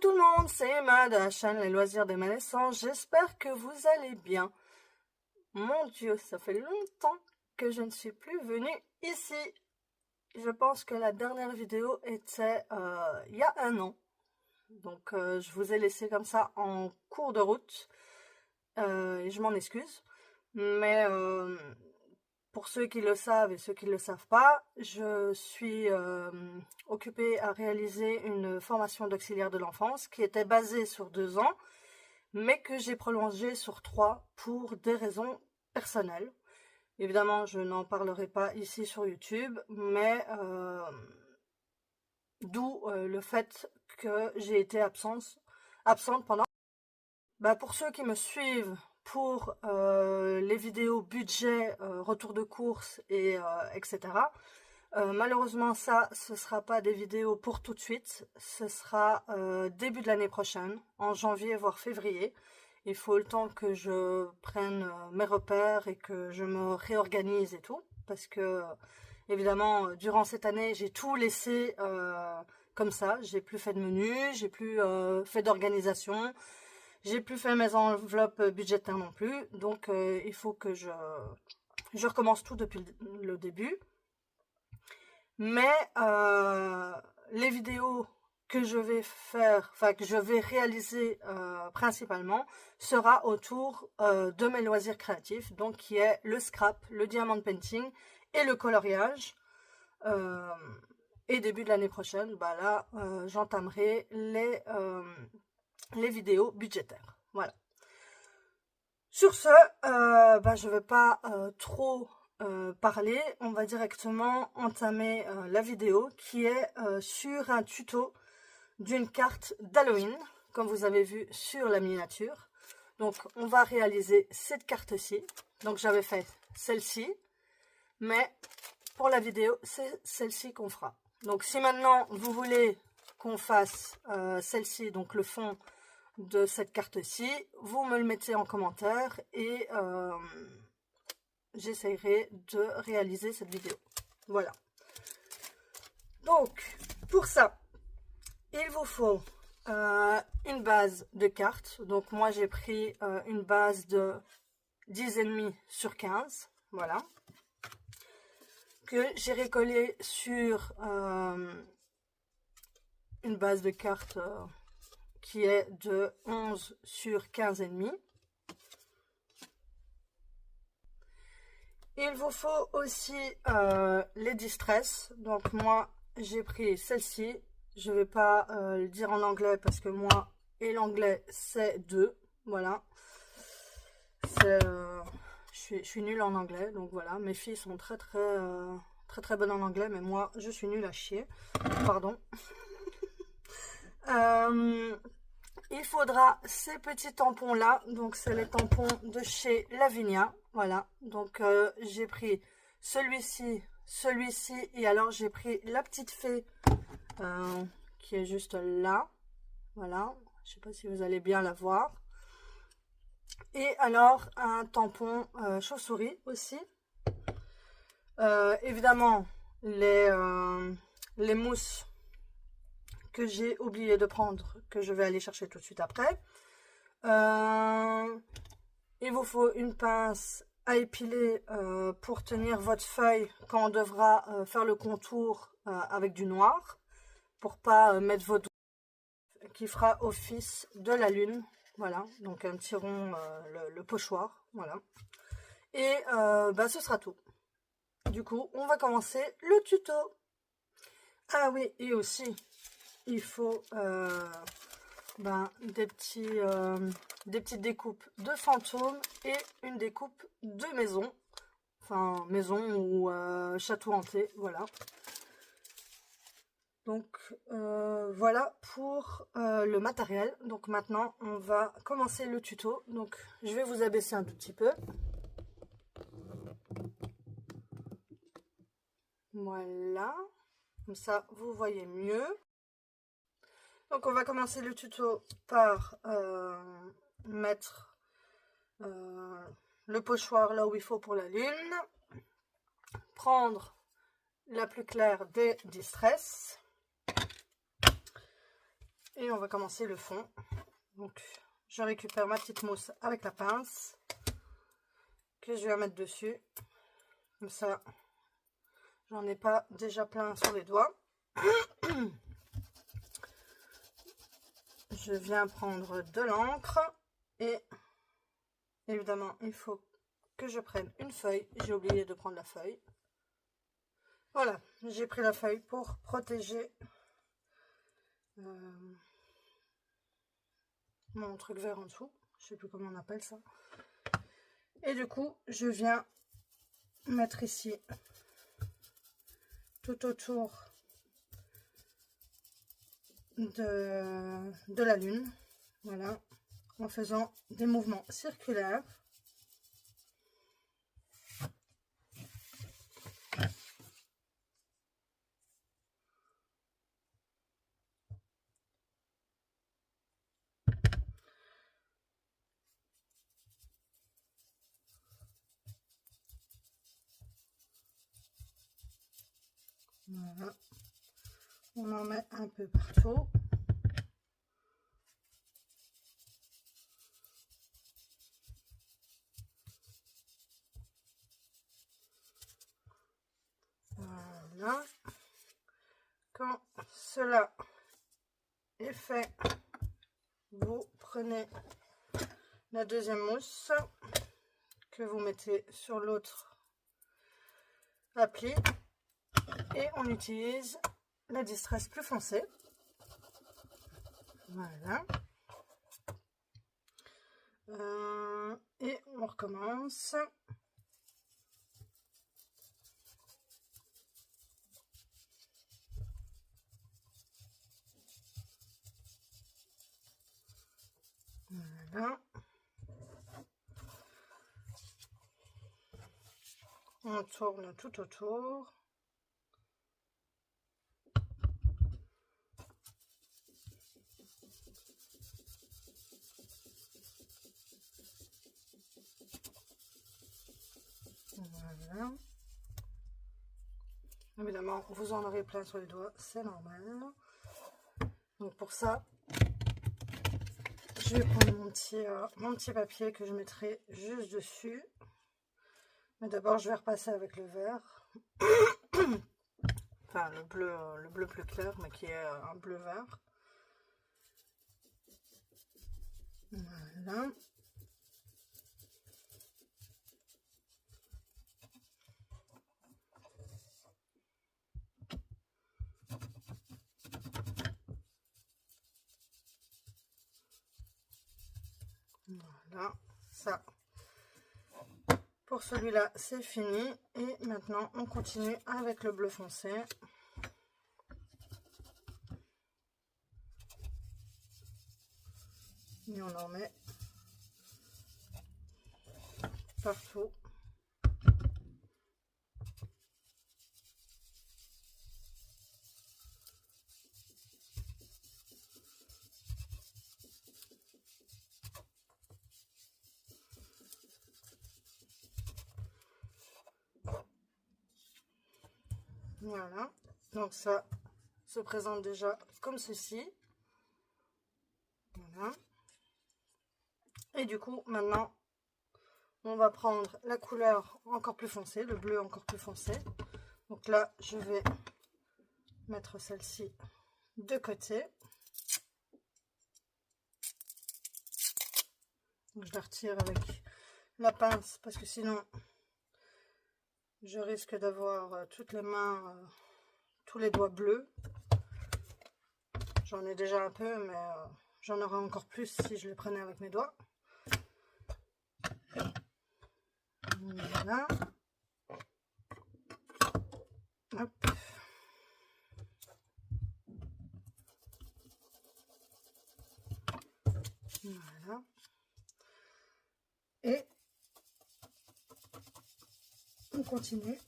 tout le monde, c'est Emma de la chaîne Les Loisirs des Naissances. J'espère que vous allez bien. Mon Dieu, ça fait longtemps que je ne suis plus venue ici. Je pense que la dernière vidéo était il y a un an. Donc je vous ai laissé comme ça en cours de route. Et je m'en excuse. Mais pour ceux qui le savent et ceux qui ne le savent pas, je suis occupée à réaliser une formation d'auxiliaire de l'enfance qui était basée sur 2 ans, mais que j'ai prolongée sur 3 pour des raisons personnelles. Évidemment, je n'en parlerai pas ici sur YouTube, mais d'où le fait que j'ai été absente pendant... pour ceux qui me suivent, pour les vidéos budget, retour de course et etc. Malheureusement ce sera pas des vidéos pour tout de suite, ce sera début de l'année prochaine, en janvier voire février. Il faut le temps que je prenne mes repères et que je me réorganise et tout, parce que évidemment durant cette année j'ai tout laissé comme ça, j'ai plus fait de menu, j'ai plus fait d'organisation. J'ai plus fait mes enveloppes budgétaires non plus, donc il faut que je recommence tout depuis le début. Mais les vidéos que je vais faire, que je vais réaliser principalement, sera autour de mes loisirs créatifs, donc qui est le scrap, le diamond painting et le coloriage. Et début de l'année prochaine, là, j'entamerai les vidéos budgétaires. Voilà. Sur ce, je ne vais pas trop parler. On va directement entamer la vidéo qui est sur un tuto d'une carte d'Halloween, comme vous avez vu sur la miniature. Donc, on va réaliser cette carte-ci. Donc, j'avais fait celle-ci, mais pour la vidéo, c'est celle-ci qu'on fera. Donc, si maintenant vous voulez qu'on fasse celle-ci, donc le fond de cette carte-ci, vous me le mettez en commentaire et j'essaierai de réaliser cette vidéo. Voilà. Donc, pour ça, il vous faut une base de cartes. Donc, moi, j'ai pris une base de 10,5 sur 15. Voilà. Que j'ai recollé sur une base de cartes qui est de 11 sur 15,5. Il vous faut aussi les distress. Donc moi, j'ai pris celle-ci. Je ne vais pas le dire en anglais parce que moi et l'anglais, c'est 2. Voilà. Je suis nulle en anglais. Donc voilà, mes filles sont très bonnes en anglais. Mais moi, je suis nulle à chier. Pardon. Il faudra ces petits tampons là, donc c'est les tampons de chez Lavinia. Voilà, donc j'ai pris celui-ci et alors j'ai pris la petite fée qui est juste là. Voilà, je sais pas si vous allez bien la voir. Et alors un tampon chauve-souris aussi. Évidemment les mousses que j'ai oublié de prendre, que je vais aller chercher tout de suite après. Il vous faut une pince à épiler pour tenir votre feuille quand on devra faire le contour avec du noir, pour pas mettre votre doigt qui fera office de la lune. Voilà, donc un petit rond, le pochoir, voilà. Et ce sera tout. Du coup, on va commencer le tuto. Ah oui, et aussi, il faut des petites découpes de fantômes et une découpe de maison. Enfin, maison ou château hanté, voilà. Donc, voilà pour le matériel. Donc maintenant, on va commencer le tuto. Donc, je vais vous abaisser un tout petit peu. Voilà. Comme ça, vous voyez mieux. Donc on va commencer le tuto par mettre le pochoir là où il faut pour la lune, prendre la plus claire des distress, Et on va commencer le fond. Donc, je récupère ma petite mousse avec la pince que je vais mettre dessus. Comme ça, j'en ai pas déjà plein sur les doigts. Je viens prendre de l'encre et évidemment, il faut que je prenne une feuille. J'ai oublié de prendre la feuille. Voilà, j'ai pris la feuille pour protéger mon truc vert en dessous. Je sais plus comment on appelle ça. Et du coup, je viens mettre ici tout autour de la lune. Voilà, en faisant des mouvements circulaires. Voilà, on en met un peu partout. Voilà, quand cela est fait, vous prenez la deuxième mousse que vous mettez sur l'autre appli et on utilise la distress plus foncée. Voilà. Et on recommence. Voilà. On tourne tout autour. Voilà. Évidemment, vous en aurez plein sur les doigts, c'est normal. Donc pour ça, je vais prendre mon petit papier que je mettrai juste dessus. Mais d'abord, je vais repasser avec le vert. Enfin, le bleu plus clair, mais qui est un bleu vert. Voilà. Voilà, ça. Pour celui-là, c'est fini. Et maintenant, on continue avec le bleu foncé. Et on en met partout. Voilà, donc ça se présente déjà comme ceci. Voilà. Et du coup, maintenant, on va prendre la couleur encore plus foncée, le bleu encore plus foncé. Donc là, je vais mettre celle-ci de côté. Donc je la retire avec la pince parce que sinon, je risque d'avoir toutes les mains, tous les doigts bleus. J'en ai déjà un peu, mais j'en aurai encore plus si je les prenais avec mes doigts. Voilà. Hop. Voilà. Et on continue.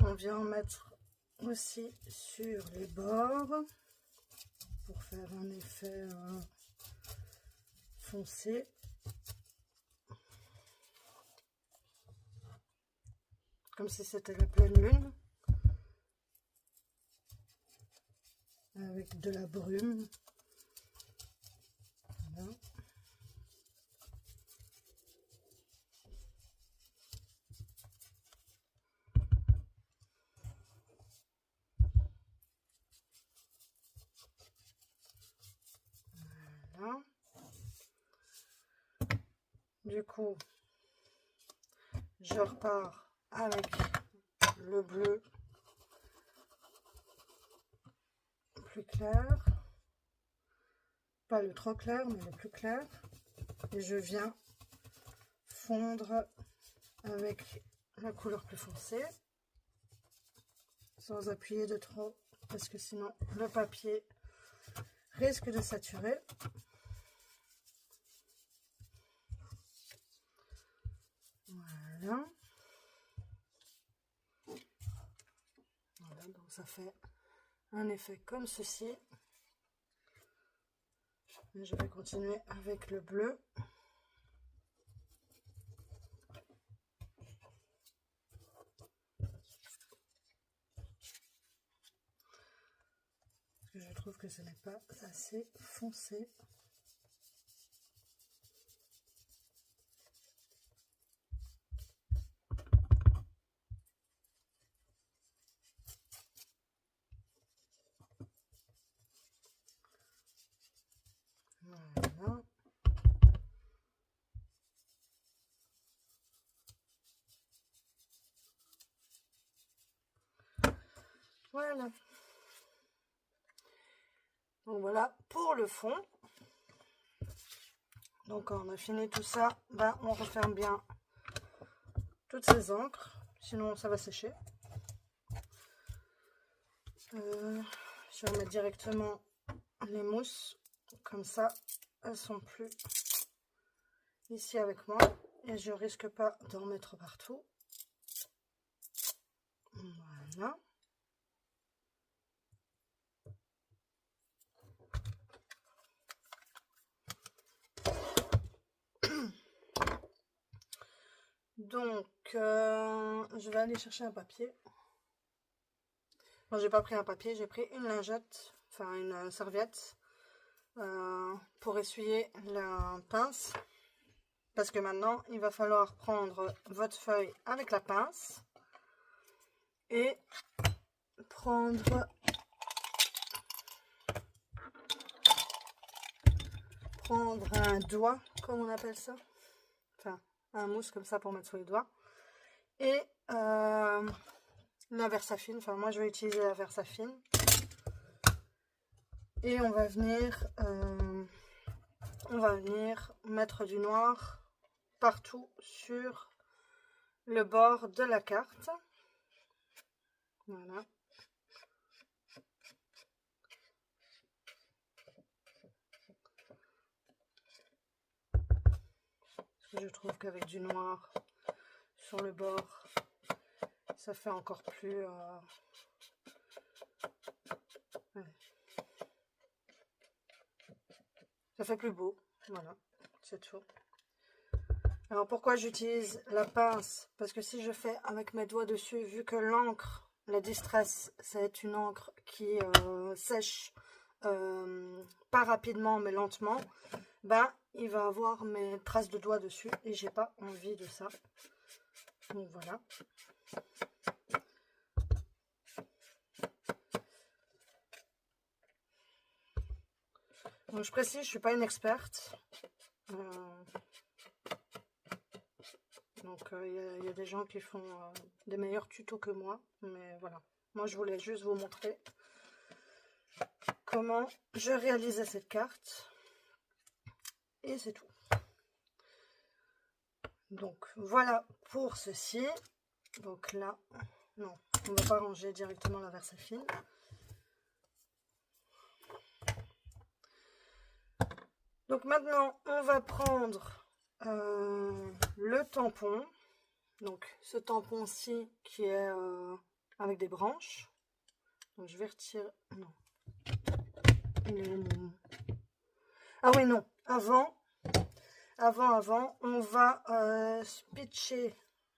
on vient en mettre aussi sur les bords pour faire un effet foncé. Comme si c'était la pleine lune. Avec de la brume. Voilà. Voilà. Du coup, je repars avec le bleu plus clair. Pas le trop clair, mais le plus clair. Et je viens fondre avec la couleur plus foncée. Sans appuyer de trop, parce que sinon le papier risque de saturer. Voilà. Voilà, donc ça fait un effet comme ceci. Et je vais continuer avec le bleu. Parce que je trouve que ce n'est pas assez foncé. Voilà. Voilà. Donc voilà pour le fond. Donc quand on a fini tout ça, ben, on referme bien toutes ces encres, sinon ça va sécher. Je vais mettre directement les mousses, comme ça elles sont plus ici avec moi et je risque pas d'en mettre partout. Voilà. Donc je vais aller chercher un papier. Bon, j'ai pas pris un papier, j'ai pris une lingette, enfin une serviette pour essuyer la pince. Parce que maintenant, il va falloir prendre votre feuille avec la pince et prendre un doigt, comme on appelle ça. Enfin, un mousse comme ça pour mettre sur les doigts. Et la Versafine, enfin moi je vais utiliser la Versafine. Et on va venir mettre du noir partout sur le bord de la carte. Voilà. Je trouve qu'avec du noir sur le bord, ça fait encore plus... ouais. Ça fait plus beau. Voilà, c'est tout. Alors pourquoi j'utilise la pince? Parce que si je fais avec mes doigts dessus, vu que l'encre, la Distress, c'est une encre qui sèche pas rapidement mais lentement, ben il va avoir mes traces de doigts dessus et j'ai pas envie de ça. Donc voilà. Donc je précise, je suis pas une experte. Donc il y a des gens qui font des meilleurs tutos que moi, mais voilà. Moi je voulais juste vous montrer comment je réalisais cette carte. Et c'est tout. Donc voilà pour ceci. Donc là, non, on ne va pas ranger directement la Versafine. Donc maintenant, on va prendre le tampon. Donc ce tampon-ci qui est avec des branches. Donc je vais retirer, non. Ah oui, non, avant, on va pitcher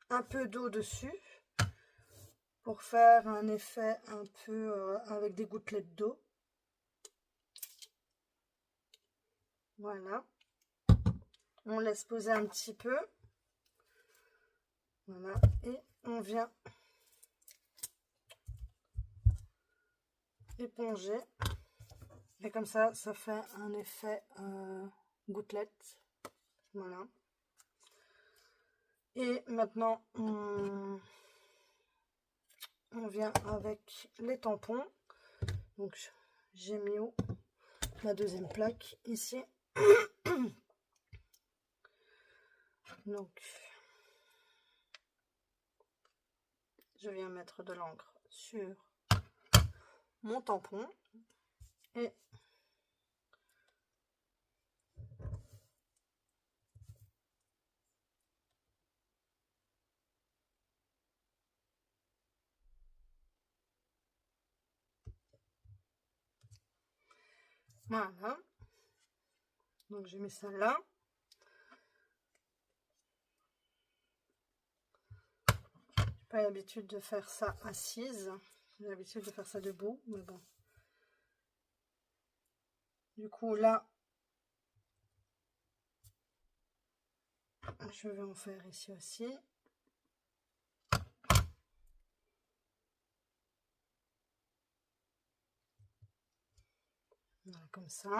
un peu d'eau dessus pour faire un effet un peu avec des gouttelettes d'eau. Voilà. On laisse poser un petit peu. Voilà. Et on vient éponger. Et comme ça fait un effet gouttelette. Voilà. Et maintenant, on vient avec les tampons. Donc, j'ai mis où la deuxième plaque ici. Donc, je viens mettre de l'encre sur mon tampon et voilà. Donc, j'ai mis ça là. J'ai pas l'habitude de faire ça assise. J'ai l'habitude de faire ça debout, mais bon. Du coup, là, je vais en faire ici aussi. Voilà, comme ça.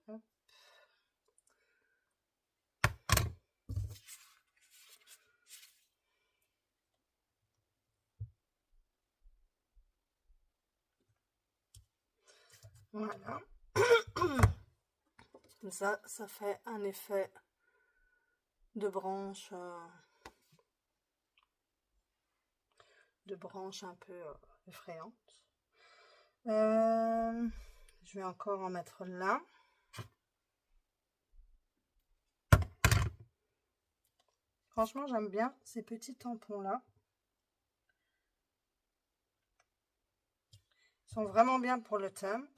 Hop. Voilà. Comme ça fait un effet de branche un peu effrayante. Je vais encore en mettre là. Franchement, j'aime bien ces petits tampons là. Ils sont vraiment bien pour le thème.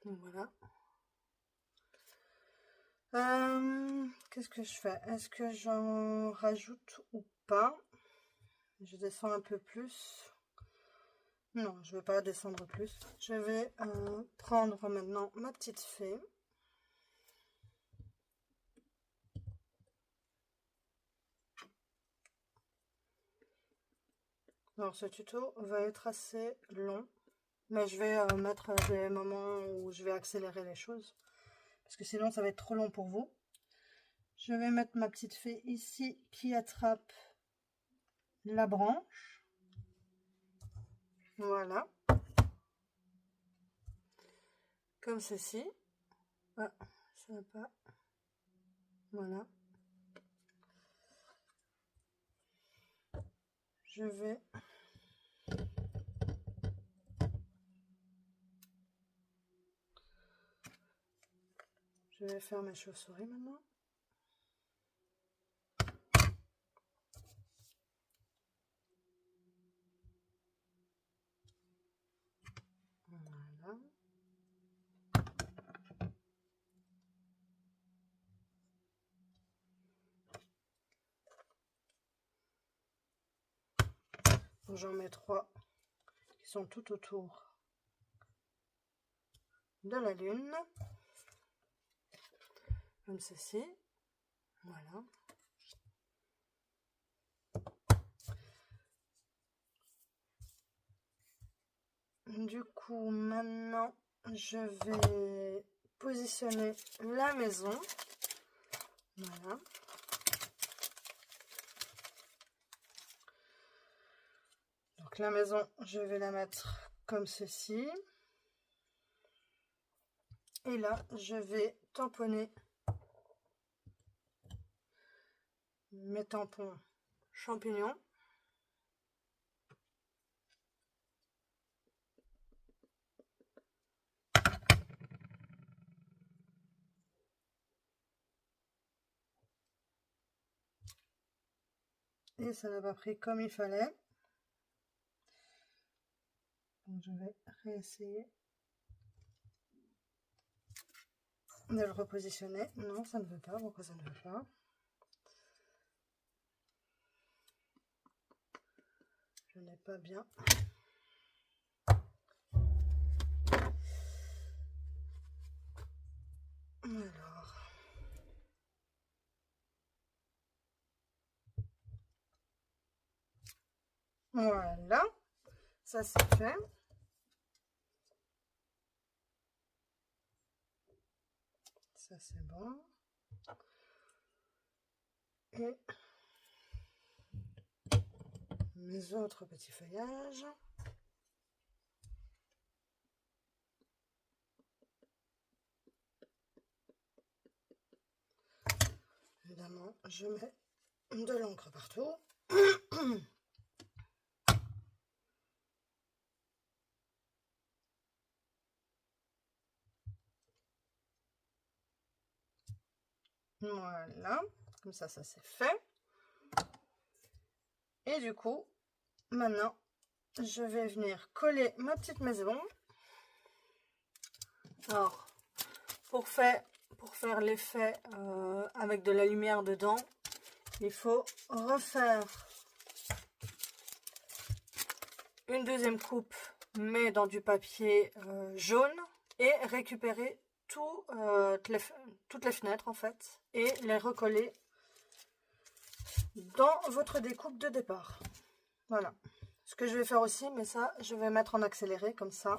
Donc voilà. Qu'est-ce que je fais? Est-ce que j'en rajoute ou pas? Je descends un peu plus. Non, je ne vais pas descendre plus. Je vais prendre maintenant ma petite fée. Alors ce tuto va être assez long, mais je vais mettre des moments où je vais accélérer les choses, parce que sinon ça va être trop long pour vous. Je vais mettre ma petite fée ici qui attrape la branche. Voilà. Comme ceci. Ah, ça va pas. Voilà. Je vais faire mes chauves-souris maintenant. Voilà. J'en mets 3 qui sont tout autour de la lune. Comme ceci. Voilà. Du coup, maintenant, je vais positionner la maison. Voilà. Donc la maison, je vais la mettre comme ceci. Et là, je vais tamponner mes tampons champignons. et ça n'a pas pris comme il fallait. Donc je vais réessayer de le repositionner. Non, ça ne veut pas. Pourquoi ça ne veut pas? Je n'ai pas bien. Alors. Voilà. Ça c'est fait. Ça c'est bon. Et mes autres petits feuillages. Évidemment, je mets de l'encre partout. Voilà, comme ça c'est fait. Et du coup, maintenant, je vais venir coller ma petite maison. Alors, pour faire l'effet avec de la lumière dedans, il faut refaire une deuxième coupe, mais dans du papier jaune, et récupérer toutes les fenêtres en fait, et les recoller dans votre découpe de départ. Voilà. Ce que je vais faire aussi, mais ça, je vais mettre en accéléré, comme ça.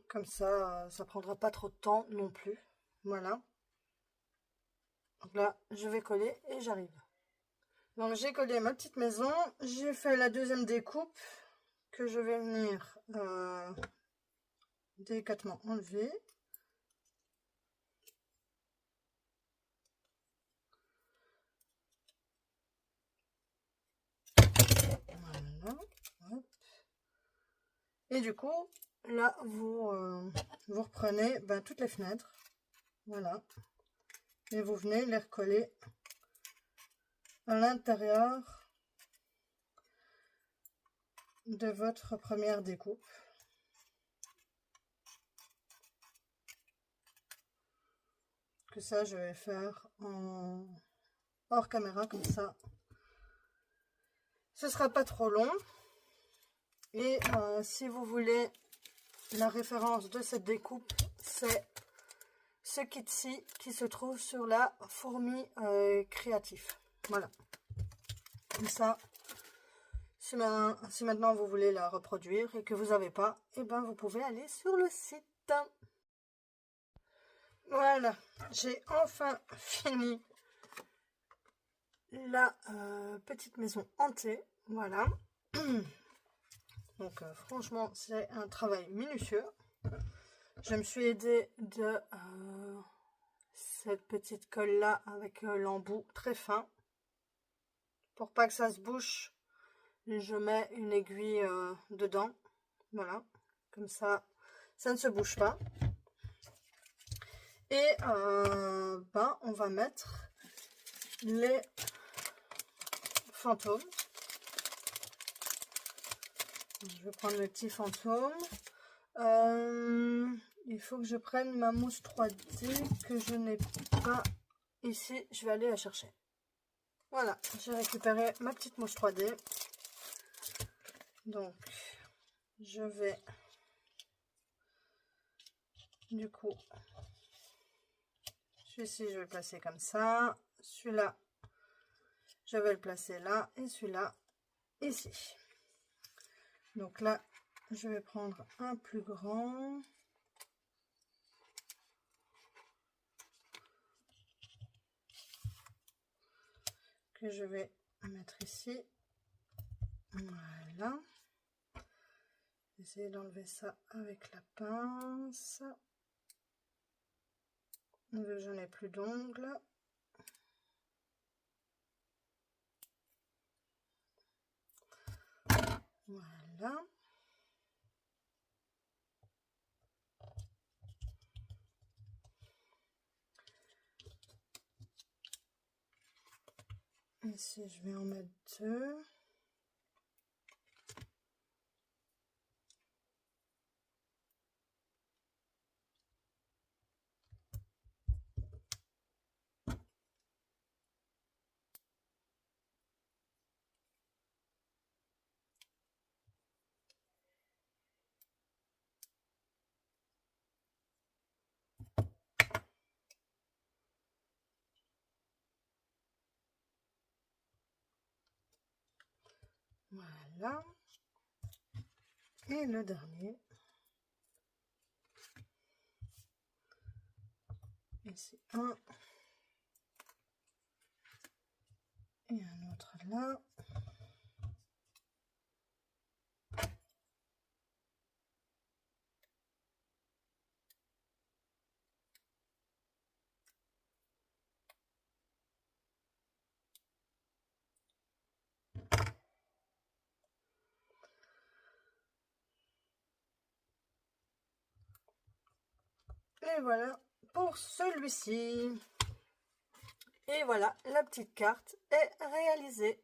Comme ça, ça prendra pas trop de temps non plus. Voilà. Donc là, je vais coller et j'arrive. Donc j'ai collé ma petite maison. J'ai fait la deuxième découpe que je vais venir délicatement enlever. Voilà. Hop. Et du coup, là, vous reprenez toutes les fenêtres. Voilà. Et vous venez les recoller à l'intérieur de votre première découpe. Que ça, je vais faire en hors caméra, comme ça. Ce sera pas trop long. Et si vous voulez la référence de cette découpe, c'est ce kit-ci qui se trouve sur la fourmi créatif. Voilà. Comme ça, si maintenant vous voulez la reproduire et que vous n'avez pas, et ben vous pouvez aller sur le site. Voilà, j'ai enfin fini la petite maison hantée. Voilà. Donc franchement, c'est un travail minutieux. Je me suis aidée de cette petite colle là avec l'embout très fin. Pour pas que ça se bouche, je mets une aiguille dedans. Voilà, comme ça, ça ne se bouge pas. Et on va mettre les fantômes. Je vais prendre le petit fantôme. Il faut que je prenne ma mousse 3D que je n'ai pas ici. Je vais aller la chercher. Voilà, j'ai récupéré ma petite mousse 3D. Donc, je vais du coup, celui-ci, je vais le placer comme ça. Celui-là, je vais le placer là. Et celui-là, ici. Donc là, je vais prendre un plus grand. Que je vais mettre ici. Voilà. Essayer d'enlever ça avec la pince. Je n'ai plus d'ongles. Voilà. Ici, je vais en mettre 2. Voilà. Et le dernier. Ici, un. Et un autre là. Et voilà pour celui-ci. Et voilà, la petite carte est réalisée.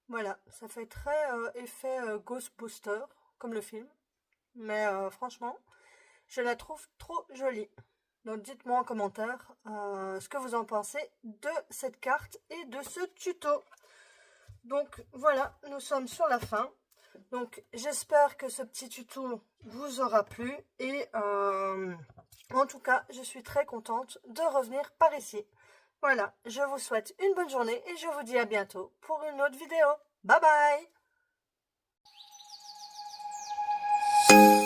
Voilà, ça fait très effet Ghostbuster, comme le film. Mais franchement, je la trouve trop jolie. Donc dites-moi en commentaire ce que vous en pensez de cette carte et de ce tuto. Donc voilà, nous sommes sur la fin. Donc j'espère que ce petit tuto vous aura plu. Et en tout cas, je suis très contente de revenir par ici. Voilà, je vous souhaite une bonne journée et je vous dis à bientôt pour une autre vidéo. Bye bye!